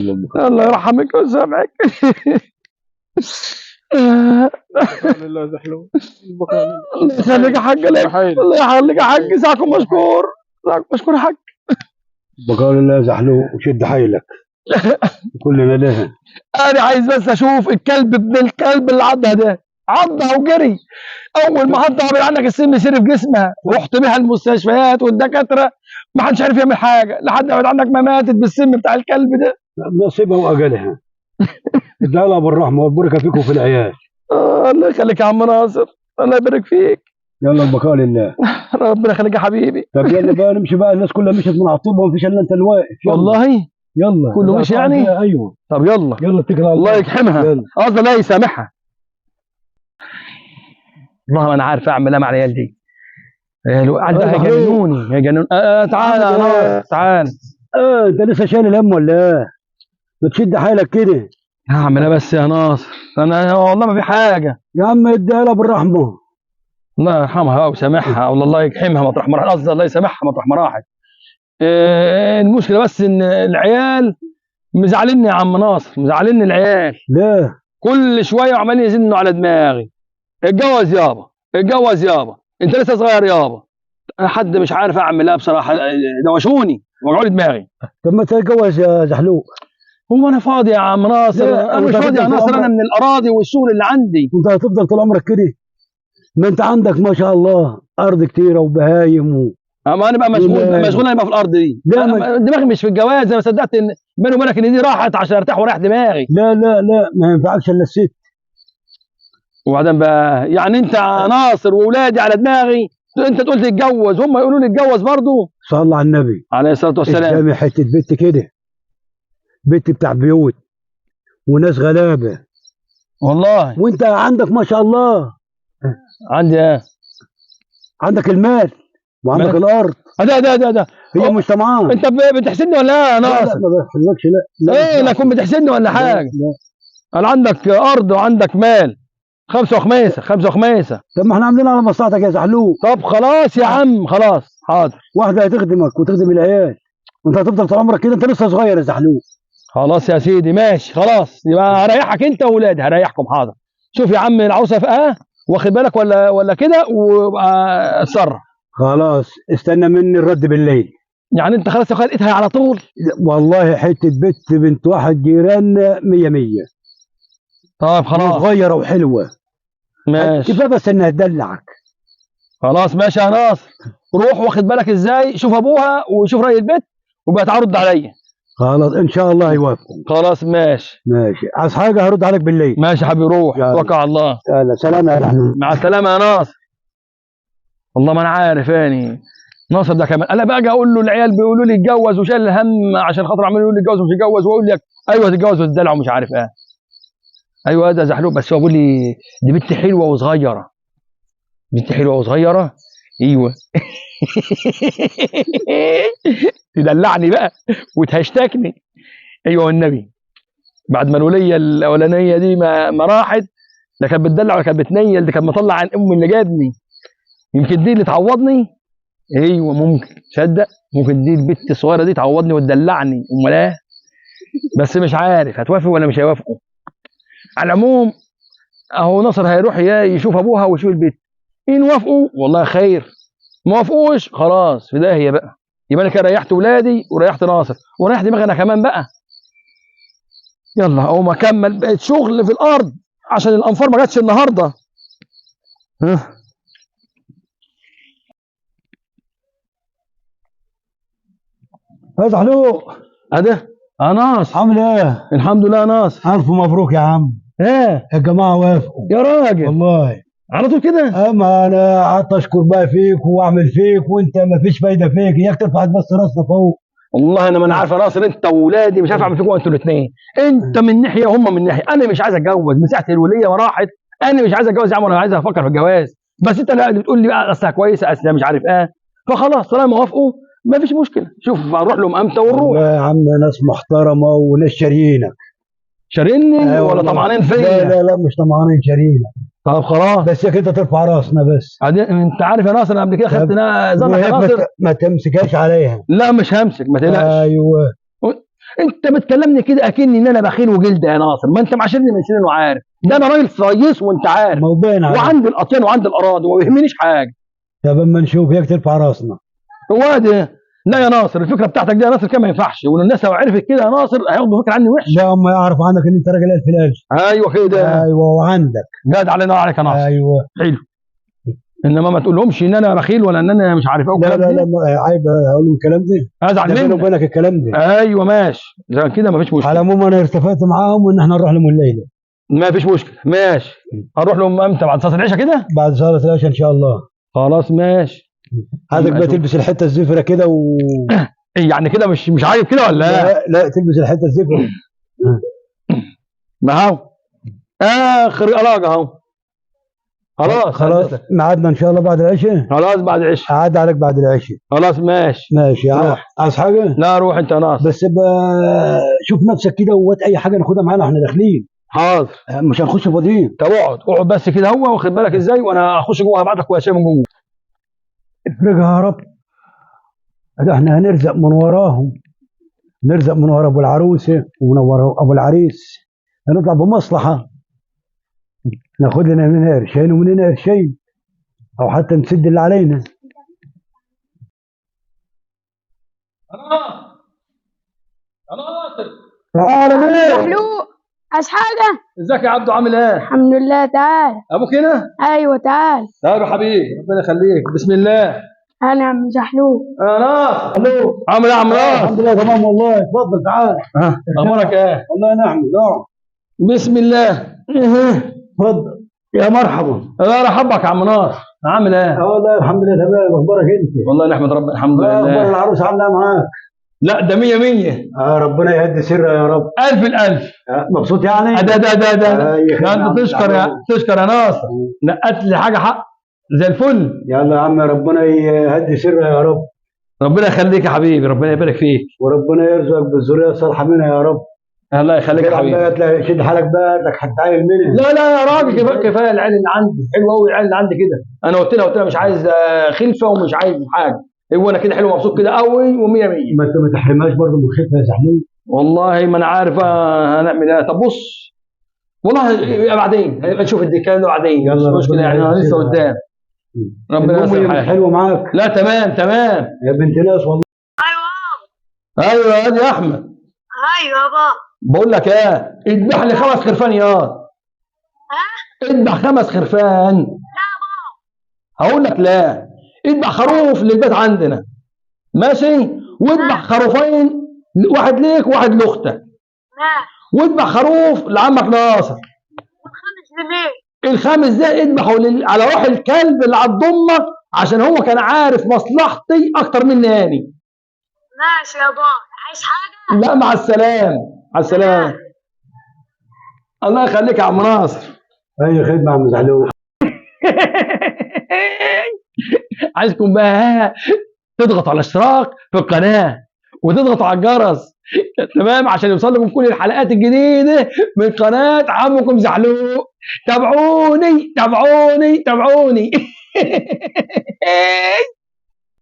الله يرحمك ويسامحك. لله زحلو البقاء لله. الله يخليك يا حاج لك، الله يخليك يا حاج، ساعكم مشكور، ساعكم مشكور يا حاج. بقول الله زحلو وشد حيلك كلنا لها. انا عايز بس اشوف الكلب ابن الكلب اللي عضها ده، عضها وجري. اول ما عضها بعيد عنك السم يسير في جسمها، رحت بيها المستشفيات والدكاتره ما حدش عارف يعمل حاجه لحد ما بعيد عنك ما ماتت بالسم بتاع الكلب ده. نصيبها واجلها. ادعي لها بالرحمه والبركه فيكم في العيال. الله يخليك يا عم ناصر، الله يبارك فيك. يلا البقاء لله. ربنا يخليك يا حبيبي. طب يلا بقى نمشي بقى، الناس كلها مشت من على الطوبه وما فيش الا انت اللي واقف. والله يلا كله مشي يعني؟ ايوه. طب يلا يلا اتكل على الله يجحمها، قصدي لا يسامحها. والله ما انا عارف اعمل ايه مع العيال دي. العيال ده هيجننوني هيجننوني. تعالى يا ناصر تعال. انت لسه شايل الهم ولا ايه؟ بتشد حيلك كده. هعمل ايه بس يا ناصر؟ انا والله ما في حاجه. يا عم اديها لها بالرحمه. الله يرحمها بقى ويسامحها، والله الله يجحمها مطرح ما راحت، قصدي الله يسامحها مطرح ما راحت. المشكله بس ان العيال مزعلني يا عم ناصر، مزعلني العيال. ليه؟ كل شويه عمالين يزنوا على دماغي. اتجوز يابا، اتجوز يابا، انت لسه صغير يابا. حد مش عارف اعمل ايه بصراحه، دوشوني وجعوا لي دماغي. طب ما تتجوز يا زحلوق. هو انا فاضي يا عم ناصر؟ انا مش فاضي يا ناصر، انا من الاراضي والشغل اللي عندي. انت هتفضل طول عمرك كده؟ ما انت عندك ما شاء الله ارض كتيره وبهايم اما انا بقى مشغول انا بقى في الارض دي. دماغي مش في الجواز، انا ما صدقت ان بيني وبينك ان دي راحت عشان ارتاح واريح دماغي. لا لا لا ما ينفعكش الا الست. وبعدين بقى يعني انت يا ناصر واولادي على دماغي، انت تقول تتجوز هم يقولوا لي اتجوز برضه. صلى على النبي عليه الصلاه والسلام. قدامي حته بيت كده، بيت بتاع بيوت وناس غلابه والله. وانت عندك ما شاء الله. عندي ايه؟ عندك المال وعندك الارض. ده هي مش طمعان. انت بتحسدني ولا ايه يا ناصر؟ لا ما بحسدكش. لا ايه لا تكون بتحسدني ولا حاجه؟ لا. انا عندك ارض وعندك مال، خمسه وخميسه خمسه وخميسه. طب ما احنا عاملين على مصلحتك يا زحلوق. طب خلاص يا عم خلاص حاضر. واحده هتخدمك وتخدم العيال وانت هتفضل طول عمرك كده، انت لسه صغير يا زحلوق. خلاص يا سيدي ماشي خلاص، يبقى هريحك انت واولادي، هريحكم حاضر. شوف يا عم العروسه فقه واخد بالك ولا كده، وابقى اتصرف. خلاص استنى مني الرد بالليل. يعني انت خلاص لقيتها على طول؟ والله حته بنت واحد جيراننا 100. طيب خلاص. صغيره وحلوه. ماشي. كفايه بس انها تدلعك. خلاص ماشي يا ناصر، روح واخد بالك ازاي، شوف ابوها وشوف راي البيت وبقى تعرض عليا. خلاص ان شاء الله يوافقوا. خلاص ماشي. عايز حاجه هرد عليك بالليل. ماشي يا حبيبي، روح توكل على الله. يلا سلام يا رحمن. مع السلامه يا ناصر. والله ما انا عارف يعني ناصر ده كمان، انا باجي اقول له العيال بيقولوا لي اتجوز وشايل الهم عشان خاطر عمال يقول لي اتجوز ومش اتجوز، واقول لك ايوه تتجوز وتدلع ومش عارف ايه. ايوه ده زحلوق، بس هو بيقول لي دي بنت حلوه وصغيره. بنت حلوه وصغيره ايوه. تدلعني بقى وتهشتكني. ايوه والنبي، بعد ما الوليه الاولانيه دي ما راحت، لا كانت بتدلع ولا كانت بتنيل، دي كانت مطلع عن امي اللي جابني. يمكن دي اللي تعوضني. ايوه ممكن، تصدق ممكن دي البت الصغيره دي تعوضني وتدلعني، امال ايه؟ بس مش عارف هتوافق ولا مش هيوافقوا. على العموم اهو ناصر هيروح يشوف ابوها ويشوف البيت، ان وافقوا والله خير، ما وافقوش خلاص في داهيه بقى. يبقى انا كده ريحت ولادي وريحت ناصر وريحت دماغي انا كمان بقى. يلا اقوم اكمل بقيت شغل في الارض عشان الانفار ما جاتش النهارده. يا زحلوق ده يا ناصر، عامل ايه؟ الحمد لله يا ناصر. الف مبروك يا عم. ايه الجماعه وافقوا يا راجل والله على طول كده. اما انا قعدت اشكر بقى فيك واعمل فيك وانت ما فيش فايده فيك، اياك ترفع بس راسنا فوق. والله انا ما انا عارف يا ناصر، انت واولادي مش عارف اعمل فيكم انتوا الاثنين، انت من ناحيه وهم من ناحيه. انا مش عايز اتجوز من ساعه الوليه ما راحت، انا مش عايز اتجوز يا عم، انا عايز افكر في الجواز. بس انت اللي بتقول لي بقى اصلها كويسه اصلها مش عارف ايه، فخلاص طالما وافقوا ما فيش مشكله. شوف هنروح لهم امتى ونروح. يا عم ناس محترمه وناس شاريينك. شاريني ولا طمعانين فيا؟ لا لا لا مش طمعانين، شاريينك. طب خلاص بس ياك انت ترفع راسنا بس. انت عارف يا ناصر انا قبل كده خدت زمن يا ناصر. ما تمسكهاش عليها. لا مش همسك ما تقلقش. ايوه انت بتكلمني كده اكني ان انا بخيل وجلد يا ناصر، ما انت معاشرني من سنين وعارف ده انا راجل صيص وانت عارف، ما هو باين عليك. وعندي الاطيان وعندي الاراضي وما بيهمنيش حاجه. طب اما نشوف هيك ترفع راسنا. هو ده. لا يا ناصر الفكره بتاعتك دي يا ناصر كده ما ينفعش، وان الناس لو عرفت كده يا ناصر هياخدوا فكره عني وحش. لا هم يعرفوا عنك ان انت راجل الف الالف. ايوه كده. ايوه وعندك. جاد علينا عليك يا ناصر. ايوه. حلو. انما ما تقولهمش ان انا بخيل ولا ان انا مش عارف ايه لا والكلام لا ده. لا عيب اقول لهم الكلام ده. ازعل ده بيني منك. وبينك الكلام ده. ايوه ماشي زي كده ما فيش مشكله. على العموم انا اتفقت معاهم وان احنا نروح لهم الليله. ما فيش مشكله ماشي. هنروح لهم امتى؟ بعد صلاه العشاء كده؟ بعد صلاه العشاء ان شاء الله. خلاص ماشي. عايزك بقى أشوف. تلبس الحته الزفره كده إيه يعني كده مش عاجب كده ولا لا؟ لا تلبس الحته الزفره. ما هو اخر علاقه اهو. خلاص ميعادنا ان شاء الله بعد العشاء. خلاص بعد العشاء. اعد عليك بعد العشاءء. خلاص ماشي. ماشي. روح. عايز حاجه؟ لا روح انت يا ناصر. بس شوف نفسك كده وهات اي حاجه ناخدها معانا واحنا داخلين. حاضر. مش هنخش فاضيين. طب اقعد بس كده هو واخد بالك ازاي، وانا اخش جوه هبعت لك كويسه من جوه. افرجها يا رب. ده احنا هنرزق من وراهم. نرزق من ورا ابو العروسه ومن ورا ابو العريس. هنطلع بمصلحه. ناخد لنا من هنا قرشين ومن هنا قرشين، او حتى نسد اللي علينا. تعالى مين؟ محلوق. عايز حاجة؟ ازيك يا عبدو عامل ايه؟ الحمد لله. تعال. ابوك هنا؟ ايوه تعال. تعال يا حبيبي ربنا يخليك. بسم الله. انا عم زحلوق. يا ناصر. الو عامل ايه يا عم ناصر؟ الحمد لله تمام والله. اتفضل تعال. اخبارك ايه؟ والله نحمد. اقعد. بسم الله. اتفضل. يا مرحبا. الله يرحبك يا عم ناصر. عامل ايه؟ والله الحمد لله تمام. اخبارك انت؟ والله نحمد ربنا الحمد اخبار لله. العروس عامله ايه معاك؟ لا ده 100 100. ربنا يهدي سرها يا رب. ألف الألف. مبسوط يعني؟ ده أي خدمة. انت تشكر يا ناصر. نقت لي حاجه حق زي الفل. يلا يا عم ربنا يهدي سرها يا رب. ربنا يخليك يا حبيبي ربنا يبارك فيك. وربنا يرزقك بالذريه الصالحه منها يا رب. الله يخليك يا حبيبي. بقى تلاقي شد حالك بقى انك هتتعين منها. لا لا يا راجل كفايه العيال اللي عندي حلوه قوي. العيال اللي عندي كده انا قلت لها مش عايز خلفه ومش عايز حاجه. هو انا كده حلو مبسوط كده قوي و100 100. ما انت ما تحرمهاش برضه من خلفها يا زحلول. والله ما انا عارف هنعمل ايه. طب بص والله يبقى بعدين هيبقى نشوف الكلام ده بعدين. يلا مش مشكله يعني انا لسه قدام. ربنا يسهل حالك. حلوه معاك. لا تمام. يا بنت ناس والله. ايوه يا دي احمد. ايوه بابا. بقول لك ايه اذبح لي 5 خرفان ياض. اذبح 5 خرفان. لا بابا. هقول لك لا. اذبح خروف للبيت عندنا ماشي، واذبح خروفين واحد ليك وواحد لاختك. واذبح خروف لعمك ناصر. والخامس لمين؟ الخامس ده اذبحه على روح الكلب اللي عند امك عشان هو كان عارف مصلحتي اكتر مني اني. ماشي يا بابا. عايز حاجة؟ لا مع السلامه. مع السلامه. الله يخليك يا عم ناصر. اي خدمه يا عم زحلول. عايزكم بقى تضغط على اشتراك في القناه وتضغط على الجرس تمام عشان يوصل لكم كل الحلقات الجديده من قناه عمكم زحلوق. تابعوني.